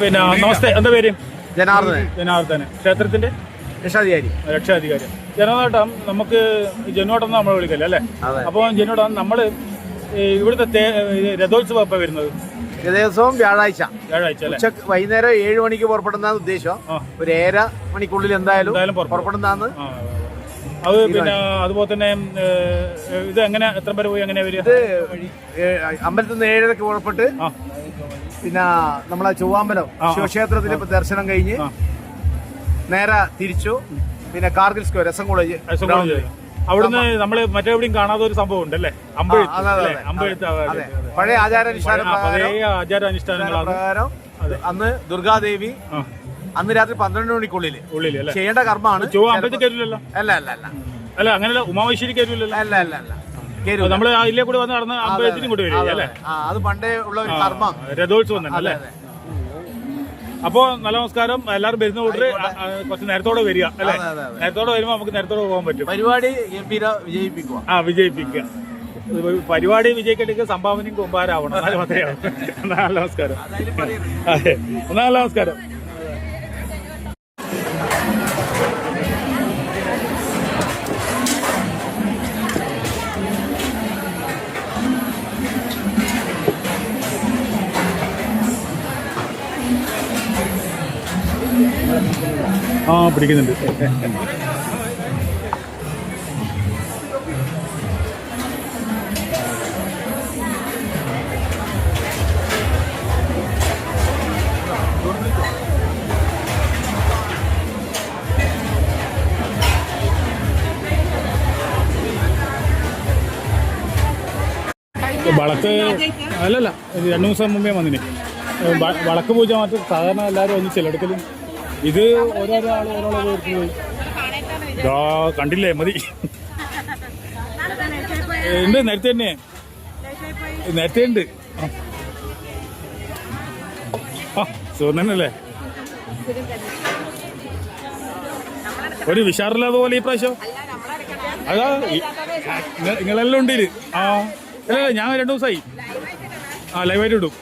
പിന്നെ നമസ്തേ, എന്താ പേര്? ജനാർദ്ദനൻ. ക്ഷേത്രത്തിന്റെ രക്ഷാധികാരി. ജനോട്ടം നമുക്ക് ജനോട്ടം നമ്മൾ വിളിക്കല്ലേ അല്ലേ? അപ്പോൾ ജനോട്ടം നമ്മള് ഇവിടുത്തെ രഥോത്സവം എപ്പോ വരുന്നത്? രഥോത്സവം വ്യാഴാഴ്ച വൈകുന്നേരം 7 മണിക്ക് പുറപ്പെടുന്നതാണ് ഉദ്ദേശം. ഒരു 1.5 മണിക്കുള്ളിൽ എന്തായാലും പുറപ്പെടുന്നതാണ്. അത് പിന്നെ അതുപോലെ തന്നെ ഇത് എങ്ങനെ എത്ര പേര് പോയി എങ്ങനെ വരിക? ഇത് അമ്പലത്തിൽ നിന്ന് 7:30 പുറപ്പെട്ട് പിന്നെ നമ്മളെ ചൊവ്വാമ്പലം ശിവക്ഷേത്രത്തിൽ ദർശനം കഴിഞ്ഞ് നേരെ തിരിച്ചു. പിന്നെ Kargil square S N college അവിടുന്ന് നമ്മള് മറ്റെവിടെയും കാണാത്ത ഒരു സംഭവം ഉണ്ടല്ലേ, അമ്പെഴുത്ത്. പഴയ ആചാരാനുഷ്ഠാനം പ്രകാരം അന്ന് ദുർഗാദേവി അന്ന് രാത്രി 12 മണിക്കുള്ളിൽ ചെയ്യേണ്ട കർമ്മമാണ്. അമ്പലത്തിൽ കയറില്ലല്ലോ? അല്ല അങ്ങനെയല്ല, ഉമാമേശ്വരി കയറില്ലല്ലോ? അല്ല നമ്മള് അതിലേ കൂടെ വന്ന് നടന്ന് അമ്പലത്തിനും കൂടി വരിക അല്ലേ? അത് പണ്ടേ ഉള്ള ഒരു കർമ്മം, രഥോത്സവം തന്നെ അല്ലേ? അപ്പോ നല്ല നമസ്കാരം. എല്ലാവരും വരുന്ന കൂട്ടര് കുറച്ച് നേരത്തോടെ വരിക അല്ലെ? നേരത്തോടെ വരുമ്പോ നമുക്ക് നേരത്തോടെ പോകാൻ പറ്റും. പരിപാടി വിജയിപ്പിക്കുക. പരിപാടി വിജയിക്കട്ടെ, സംഭാവനയും കുമ്പാരാവണം. നല്ല മാത്രമേ. നല്ല നമസ്കാരം. അതെ, നല്ല നമസ്കാരം. പിടിക്കുന്നുണ്ട്. വളക്ക് അല്ലല്ല, 2 ദിവസം മുമ്പേ വന്നിന് വളക്ക് പൂജ. മറ്റു സാധാരണ എല്ലാവരും ഒന്ന് ചിലടക്കലും ഇത് ഓരോരോ ആൾ ഓരോരോ പോയി കണ്ടില്ലേ? മതി. ഉണ്ട്, നേരത്തെ തന്നെ നേരത്തെ ഉണ്ട്. സുവർണനല്ലേ? ഒരു വിഷാറില്ലാതെ പോലെ ഈ പ്രാവശ്യം. അതാ നിങ്ങളെല്ലാം ഉണ്ട്. അല്ല ഞാൻ 2 ദിവസമായി ലൈവായിട്ട് ഇടും.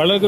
വളരെ